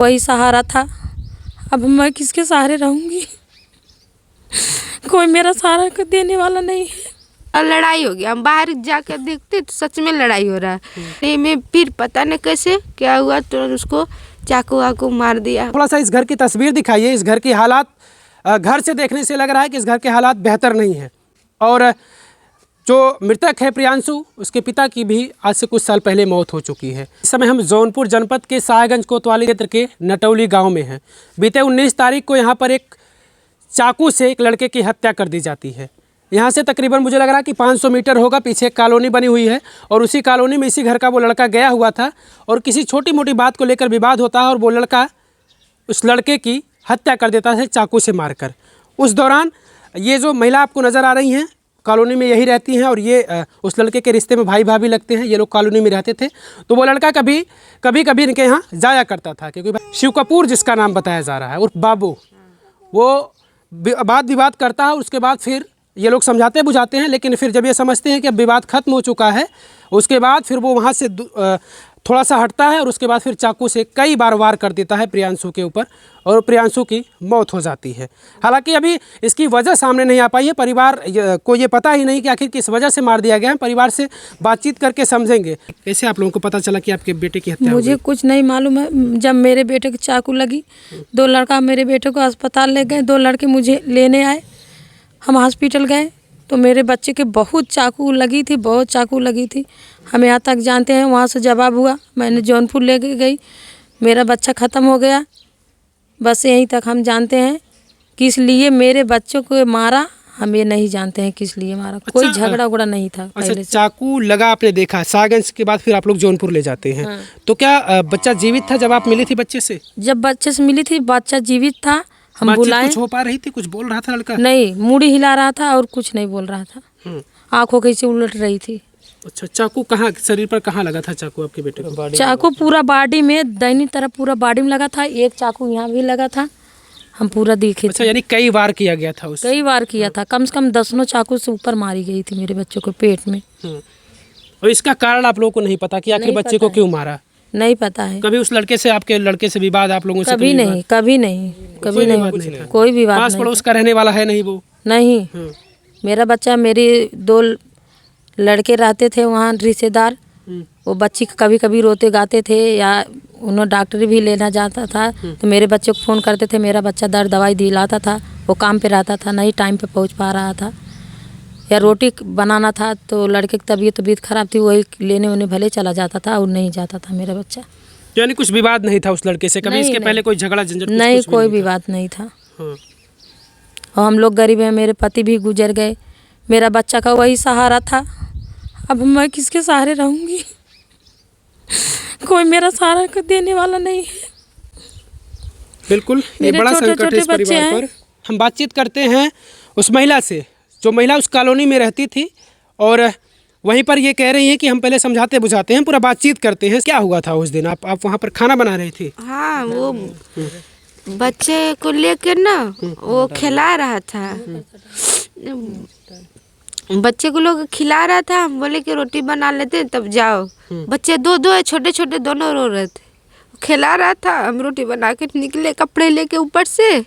वही सहारा था। अब मैं किसके सहारे रहूँगी? कोई मेरा सहारा देने वाला नहीं है। और लड़ाई हो गया, हम बाहर जाकर देखते तो सच में लड़ाई हो रहा है। नहीं में फिर पता नहीं कैसे क्या हुआ, तो उसको चाकू वाकू मार दिया। थोड़ा सा इस घर की तस्वीर दिखाइए। इस घर की हालात घर से देखने से लग रहा है कि इस घर के हालात बेहतर नहीं हैं। और जो मृतक है प्रियांशु, उसके पिता की भी आज से कुछ साल पहले मौत हो चुकी है। इस समय हम जौनपुर जनपद के साहेबगंज कोतवाली क्षेत्र के नटौली गांव में हैं। बीते 19 तारीख को यहाँ पर एक चाकू से एक लड़के की हत्या कर दी जाती है। यहाँ से तकरीबन मुझे लग रहा है कि 500 मीटर होगा, पीछे एक कॉलोनी बनी हुई है और उसी कॉलोनी में इसी घर का वो लड़का गया हुआ था और किसी छोटी मोटी बात को लेकर विवाद होता है और वो लड़का उस लड़के की हत्या कर देता है चाकू से मारकर। उस दौरान ये जो महिला आपको नज़र आ रही हैं कॉलोनी में यही रहती हैं और ये उस लड़के के रिश्ते में भाई भाभी लगते हैं। ये लोग कॉलोनी में रहते थे, तो वो लड़का कभी कभी इनके यहाँ जाया करता था, क्योंकि शिव कपूर जिसका नाम बताया जा रहा है उर्फ बाबू, वो वाद विवाद करता है। उसके बाद फिर ये लोग समझाते बुझाते हैं, लेकिन फिर जब ये समझते हैं कि अब विवाद खत्म हो चुका है, उसके बाद फिर वो वहाँ से थोड़ा सा हटता है और उसके बाद फिर चाकू से कई बार वार कर देता है प्रियांशु के ऊपर और प्रियांशु की मौत हो जाती है। हालांकि अभी इसकी वजह सामने नहीं आ पाई है। परिवार को ये पता ही नहीं कि आखिर किस वजह से मार दिया गया है। परिवार से बातचीत करके समझेंगे। कैसे आप लोगों को पता चला कि आपके बेटे की हत्या हो गई? मुझे कुछ नहीं मालूम है। जब मेरे बेटे को चाकू लगी, 2 लड़का मेरे बेटे को अस्पताल ले गए, 2 लड़के मुझे लेने आए। हम हॉस्पिटल गए तो मेरे बच्चे के बहुत चाकू लगी थी, बहुत चाकू लगी थी। हम यहाँ तक जानते हैं, वहाँ से जवाब हुआ, मैंने जौनपुर ले गई, मेरा बच्चा ख़त्म हो गया। बस यहीं तक हम जानते हैं। किस लिए मेरे बच्चों को मारा हम ये नहीं जानते हैं, किस लिए मारा। कोई झगड़ा उगड़ा नहीं था पहले से। चाकू लगा आपने देखा, साहेबगंज के बाद फिर आप लोग जौनपुर ले जाते हैं। हाँ। तो क्या बच्चा जीवित था जब आप मिली थी बच्चे से? जब बच्चे से मिली थी बच्चा जीवित था। हम बुलाए, कुछ हो पा रही थी, कुछ बोल रहा था लड़का? नहीं, मुड़ी हिला रहा था और कुछ नहीं बोल रहा था। आंखों कैसे उलट रही थी। अच्छा, चाकू कहाँ, शरीर पर कहाँ लगा था चाकू आपके बेटे को? चाकू पूरा बॉडी में, दाहिनी तरफ पूरा बॉडी में लगा था। एक चाकू यहाँ भी लगा था, हम पूरा देखे। अच्छा, यानी कई बार किया गया था उस? कई बार किया था, कम से कम 10 चाकू से ऊपर मारी गई थी मेरे बच्चों को पेट में। और इसका कारण आप लोगों को नहीं पता कि आखिर बच्चे को क्यों मारा? नहीं पता है। कभी उस लड़के से, आपके लड़के से विवाद आप लोगों से? कभी नहीं, कभी नहीं, कभी नहीं, कोई विवाद नहीं। पास पड़ोस का रहने वाला है नहीं वो? नहीं, मेरा बच्चा, मेरे 2 लड़के रहते थे वहाँ रिश्तेदार, वो बच्ची कभी कभी रोते गाते थे या उन्हें डॉक्टर भी लेना जाता था तो मेरे बच्चे को फ़ोन करते थे। मेरा बच्चा दर्द दवाई दिलाता था, वो काम पे रहता था, नहीं टाइम पे पहुँच पा रहा था, या रोटी बनाना था तो लड़के की तबीयत खराब थी, वही लेने उन्हें भले चला जाता था और नहीं जाता था मेरा बच्चा। यानी कुछ विवाद नहीं था उस लड़के से कभी? इसके पहले कोई झगड़ा झंझट? नहीं, कोई विवाद नहीं था। और हम लोग गरीब हैं, मेरे पति भी गुजर गए, मेरा बच्चा का वही सहारा था। अब मैं किसके सहारे रहूँगी? कोई मेरा सहारा देने वाला नहीं है। बिल्कुल, ये बड़ा संकट है इस परिवार पर। हम बातचीत करते हैं उस महिला से, जो महिला उस कॉलोनी में रहती थी और वहीं पर ये कह रही हैं कि हम पहले समझाते बुझाते हैं, पूरा बातचीत करते हैं। क्या हुआ था उस दिन? आप वहाँ पर खाना बना रही थी? हाँ, वो बच्चे को लेकर ना वो खिला रहा था, बच्चे को लोग खिला रहा था। हम बोले कि रोटी बना लेते तब जाओ। बच्चे 2 है, छोटे छोटे, दोनों रो रहे थे। खिला रहा था, हम रोटी बना के निकले कपड़े लेके ऊपर से,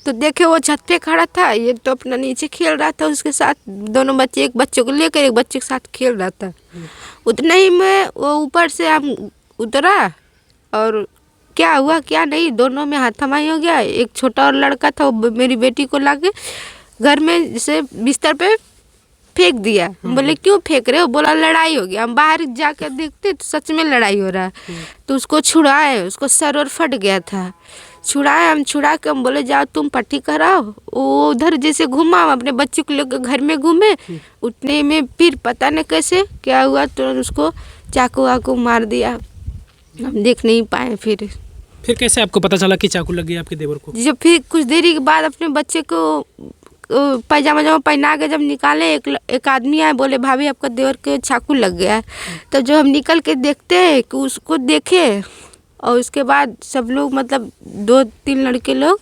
तो देखे वो छत पे खड़ा था, ये तो अपना नीचे खेल रहा था उसके साथ। दोनों बच्चे, एक बच्चे को लेकर एक बच्चे के साथ खेल रहा था। उतने ही में वो ऊपर से हम उतरा और क्या हुआ क्या नहीं, दोनों में हाथापाई हो गया। एक छोटा और लड़का था, वो मेरी बेटी को लाके घर में से बिस्तर पे फेंक दिया। बोले क्यों फेंक रहे हो? बोला लड़ाई हो गया। हम बाहर जाकर देखते तो सच में लड़ाई हो रहा है। तो उसको छुड़ाए, उसको सर और फट गया था। छुड़ाए, हम छुड़ा के हम बोले जाओ तुम पट्टी कराओ। वो उधर जैसे घूमा, हम अपने बच्चे को लेकर घर में घूमे, उतने में फिर पता नहीं कैसे क्या हुआ, तो उसको चाकू वाकू मार दिया। हम देख नहीं पाए। फिर कैसे आपको पता चला कि चाकू लग गया आपके देवर को? जब फिर कुछ देरी के बाद अपने बच्चे को पैजामा पहना के जब निकाले, एक आदमी आए, बोले भाभी आपका देवर के चाकू लग गया है। तो जो हम निकल के देखते हैं कि उसको देखे, और उसके बाद सब लोग, मतलब 2-3 लड़के लोग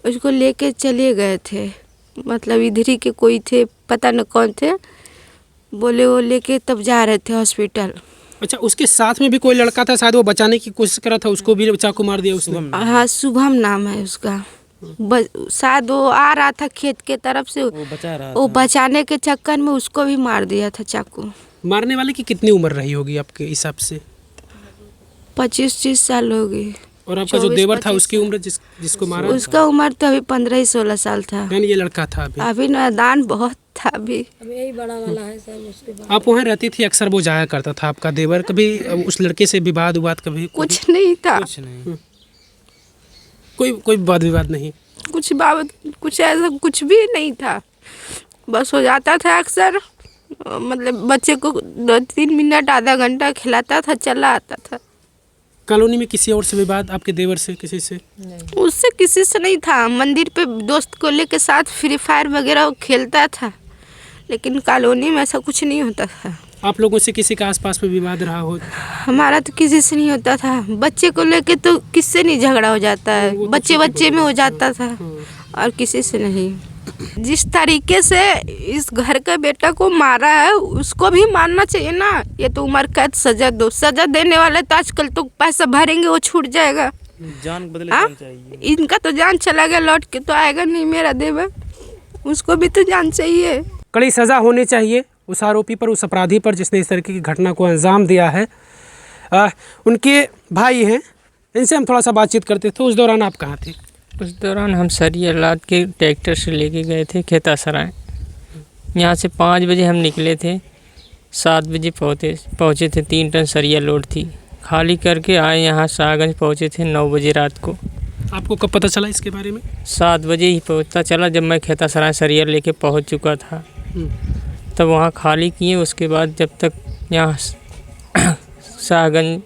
उसको लेके चले गए थे। मतलब इधर ही के कोई थे, पता न कौन थे, बोले वो लेके तब जा रहे थे हॉस्पिटल। अच्छा, उसके साथ में भी कोई लड़का था, शायद वो बचाने की कोशिश करा था, उसको भी चाकू मार दिया उसने। हाँ, शुभम नाम है उसका। शायद वो आ रहा था खेत के तरफ से, वो बचाने के चक्कर में उसको भी मार दिया था चाकू। मारने वाले की कितनी उम्र रही होगी आपके हिसाब से? 25-30 साल हो गई। और आपका जो देवर था उसकी उम्र, जिसको मारा, उसका उम्र तो अभी 15-16 साल था। यानी ये लड़का था अभी नादान बहुत था। अभी यही बड़ा वाला है सर। उसके बाद आप वहाँ रहती थी, अक्सर वो जाया करता था आपका देवर, कभी उस लड़के से विवाद कभी? कुछ नहीं था। कुछ नहीं, कोई वाद विवाद नहीं, कुछ ऐसा कुछ भी नहीं था। बस हो जाता था अक्सर, मतलब बच्चे को 2-3 मिनट आधा घंटा खिलाता था, चला आता था। कॉलोनी में किसी और से विवाद आपके देवर से, किसी से? उससे किसी से नहीं था। मंदिर पे दोस्त को लेके साथ फ्री फायर वगैरह खेलता था, लेकिन कॉलोनी में ऐसा कुछ नहीं होता था। आप लोगों से किसी का आसपास में विवाद रहा हो? हमारा तो किसी से नहीं होता था। बच्चे को लेके तो किससे नहीं झगड़ा हो जाता है, बच्चे में हो जाता था, और किसी से नहीं। जिस तरीके से इस घर का बेटा को मारा है, उसको भी मारना चाहिए ना। ये तो उम्र कैद सजा दो। सजा देने वाले तो आजकल तो पैसा भरेंगे, वो छूट जाएगा। जान बदले जान चाहिए। इनका तो जान चला गया, लौट के तो आएगा नहीं मेरा देवर। उसको भी तो जान चाहिए। कड़ी सज़ा होनी चाहिए उस आरोपी पर, उस अपराधी पर जिसने इस तरीके की घटना को अंजाम दिया है। उनके भाई हैं, इनसे हम थोड़ा सा बातचीत करते थे। उस दौरान आप कहाँ थे? उस दौरान हम सरिया लाद के ट्रैक्टर से लेके गए थे खेता सराय। यहाँ से 5 बजे हम निकले थे, 7 बजे पहुँचे थे। 3 टन सरिया लोड थी, खाली करके आए यहाँ शाहगंज, पहुँचे थे 9 बजे रात को। आपको कब पता चला इसके बारे में? 7 बजे ही पता चला, जब मैं खेता सराय सरिया लेके पहुँच चुका था। तब वहाँ खाली किए। उसके बाद जब तक यहाँ शाहगंज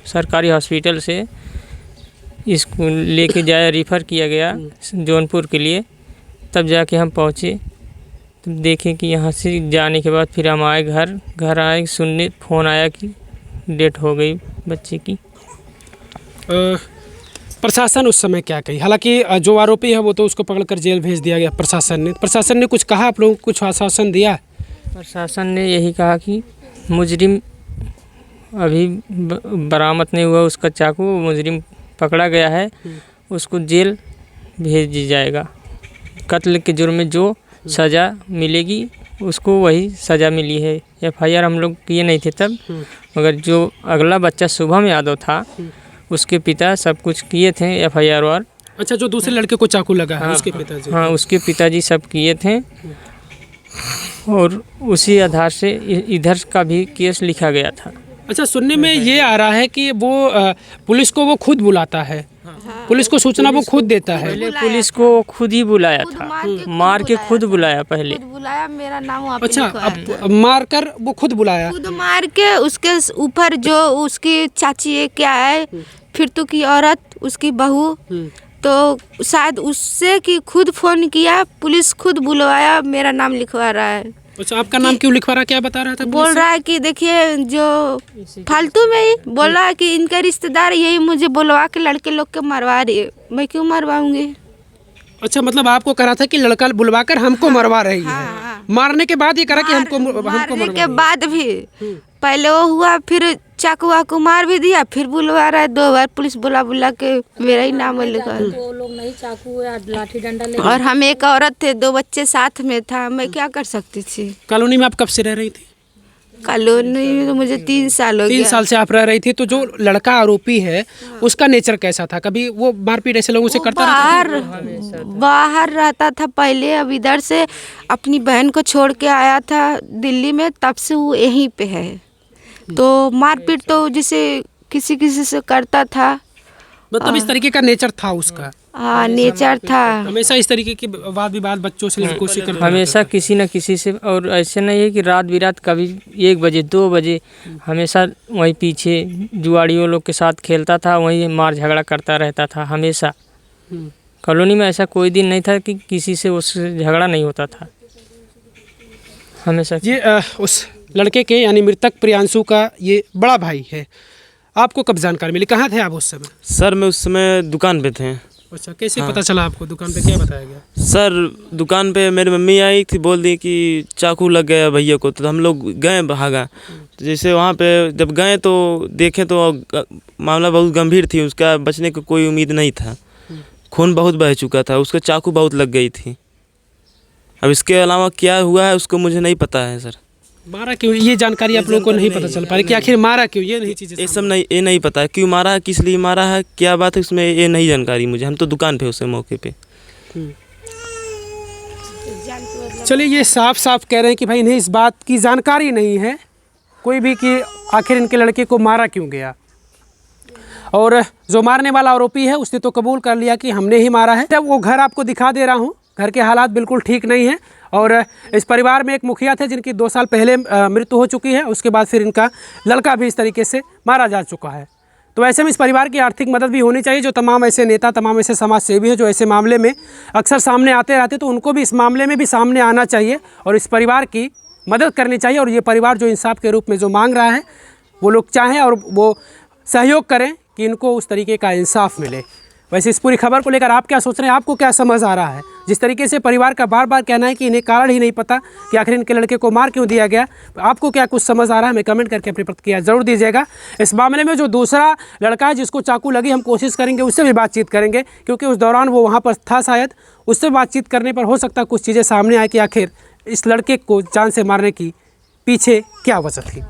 सरकारी हॉस्पिटल से इसको लेके जाया, रेफ़र किया गया जौनपुर के लिए, तब जाके हम पहुँचे। तब देखें कि यहाँ से जाने के बाद फिर हम आए घर आए, सुनने फ़ोन आया कि डेथ हो गई बच्चे की। प्रशासन उस समय क्या कही? हालांकि जो आरोपी है वो तो उसको पकड़कर जेल भेज दिया गया प्रशासन ने कुछ कहा? आप लोगों को कुछ आश्वासन दिया? प्रशासन ने यही कहा कि मुजरिम अभी बरामद नहीं हुआ, उसका चाकू, मुजरिम पकड़ा गया है, उसको जेल भेज दिया जाएगा। कत्ल के जुर्म में जो सज़ा मिलेगी उसको वही सज़ा मिली है। FIR हम लोग किए नहीं थे तब, मगर जो अगला बच्चा शुभम यादव था, उसके पिता सब कुछ किए थे FIR और। अच्छा, जो दूसरे लड़के को चाकू लगा है उसके पिताजी? हाँ, उसके पिताजी सब किए थे, और उसी आधार से इधर का भी केस लिखा गया था। अच्छा, सुनने में ये आ रहा है कि वो पुलिस को वो खुद बुलाता है, पुलिस को सूचना वो खुद देता है। पहले पुलिस को खुद ही बुलाया था, मार के खुद बुलाया पहले। खुद बुलाया, मेरा नाम वहाँ पे अच्छा, लिखा है। अब मार कर वो खुद बुलाया? खुद मार के उसके ऊपर जो उसकी चाची है, क्या है, फिर की औरत, उसकी बहू, तो शायद उससे कि खुद फ़ोन किया, पुलिस खुद बुलवाया, मेरा नाम लिखवा रहा है। अच्छा, आपका नाम क्यों लिखवा रहा? क्या बता रहा था? बोल रहा है कि देखिए, जो फालतू में ही बोल रहा है कि इनके रिश्तेदार यही मुझे बुलवा के लड़के लोग के मरवा रही है। मैं क्यों मरवाऊंगी? अच्छा, मतलब आपको करा था कि लड़का बुलवाकर हमको मरवा रही है। मारने के बाद ये करा कि हमको मारने के बाद भी पहले वो हुआ, फिर चाकू वाकू मार भी दिया, फिर बुलवा रहा है 2 बार। पुलिस बुला के मेरा ही नाम लिखा है। वो लोग नहीं चाकू या लाठी डंडा ले। और हम एक औरत थे, 2 बच्चे साथ में था, मैं क्या कर सकती थी? कॉलोनी में आप कब से रह रही थी? कॉलोनी में तो मुझे 3 साल हो गया। 3 साल से आप रह रही थी। तो जो लड़का आरोपी है उसका नेचर कैसा था? कभी वो मारपीट ऐसे लोगों से करता रहता? बाहर रहता था पहले, अब इधर से अपनी बहन को छोड़ के आया था दिल्ली में, तब से वो यहीं पे है। तो मारपीट तो जैसे किसी से करता था। मतलब इस तरीके का नेचर था उसका? हाँ, नेचर था। हमेशा इस तरीके के वाद विवाद बच्चों से कोशिश करता? हमेशा किसी न किसी से। और ऐसे नहीं है कि रात बिरात कभी 1 बजे 2 बजे, हमेशा वहीं पीछे जुआड़ियों लोग के साथ खेलता था, वहीं मार झगड़ा करता रहता था हमेशा। कॉलोनी में ऐसा कोई दिन नहीं था कि किसी से उससे झगड़ा नहीं होता था, हमेशा। ये उस लड़के के यानी मृतक प्रियांशु का ये बड़ा भाई है। आपको कब जानकारी मिली? कहाँ थे आप उस समय? सर मैं उस समय दुकान पे थे। अच्छा, कैसे पता चला आपको? दुकान पे क्या बताया गया? सर दुकान पे मेरी मम्मी आई थी, बोल दी कि चाकू लग गया भैया को, तो हम लोग गए भागा। तो जैसे वहाँ पे जब गए तो देखे तो मामला बहुत गंभीर थी, उसका बचने की कोई उम्मीद नहीं था, खून बहुत बह चुका था, उसको चाकू बहुत लग गई थी। अब इसके अलावा क्या हुआ है उसको मुझे नहीं पता है सर। मारा क्यों, ये जानकारी आप लोगों को नहीं पता चल पा रही कि आखिर मारा क्यों, ये नहीं चीज़ें ये सब नहीं, ये नहीं पता है क्यों मारा है, किस लिए मारा है, क्या बात है उसमें, ये नहीं जानकारी मुझे। हम तो दुकान पे उस मौके पे। चलिए, ये साफ साफ कह रहे हैं कि भाई इन्हें इस बात की जानकारी नहीं है कोई भी कि आखिर इनके लड़के को मारा क्यों गया। और जो मारने वाला आरोपी है उसने तो कबूल कर लिया कि हमने ही मारा है। जब वो घर आपको दिखा दे रहा हूँ, घर के हालात बिल्कुल ठीक नहीं हैं। और इस परिवार में एक मुखिया थे जिनकी 2 साल पहले मृत्यु हो चुकी है, उसके बाद फिर इनका लड़का भी इस तरीके से मारा जा चुका है। तो ऐसे में इस परिवार की आर्थिक मदद भी होनी चाहिए। जो तमाम ऐसे नेता, तमाम ऐसे समाज सेवी हैं जो ऐसे मामले में अक्सर सामने आते रहते, तो उनको भी इस मामले में भी सामने आना चाहिए और इस परिवार की मदद करनी चाहिए। और ये परिवार जो इंसाफ के रूप में जो मांग रहा है, वो लोग चाहें और वो सहयोग करें कि इनको उस तरीके का इंसाफ मिले। वैसे इस पूरी खबर को लेकर आप क्या सोच रहे हैं, आपको क्या समझ आ रहा है? जिस तरीके से परिवार का बार बार कहना है कि इन्हें कारण ही नहीं पता कि आखिर इनके लड़के को मार क्यों दिया गया, आपको क्या कुछ समझ आ रहा है? हमें कमेंट करके अपनी प्रतिक्रिया ज़रूर दीजिएगा। इस मामले में जो दूसरा लड़का है जिसको चाकू लगी, हम कोशिश करेंगे उससे भी बातचीत करेंगे, क्योंकि उस दौरान वो वहाँ पर था शायद। उससे बातचीत करने पर हो सकता है कुछ चीज़ें सामने आए कि आखिर इस लड़के को जान से मारने की पीछे क्या वजह थी।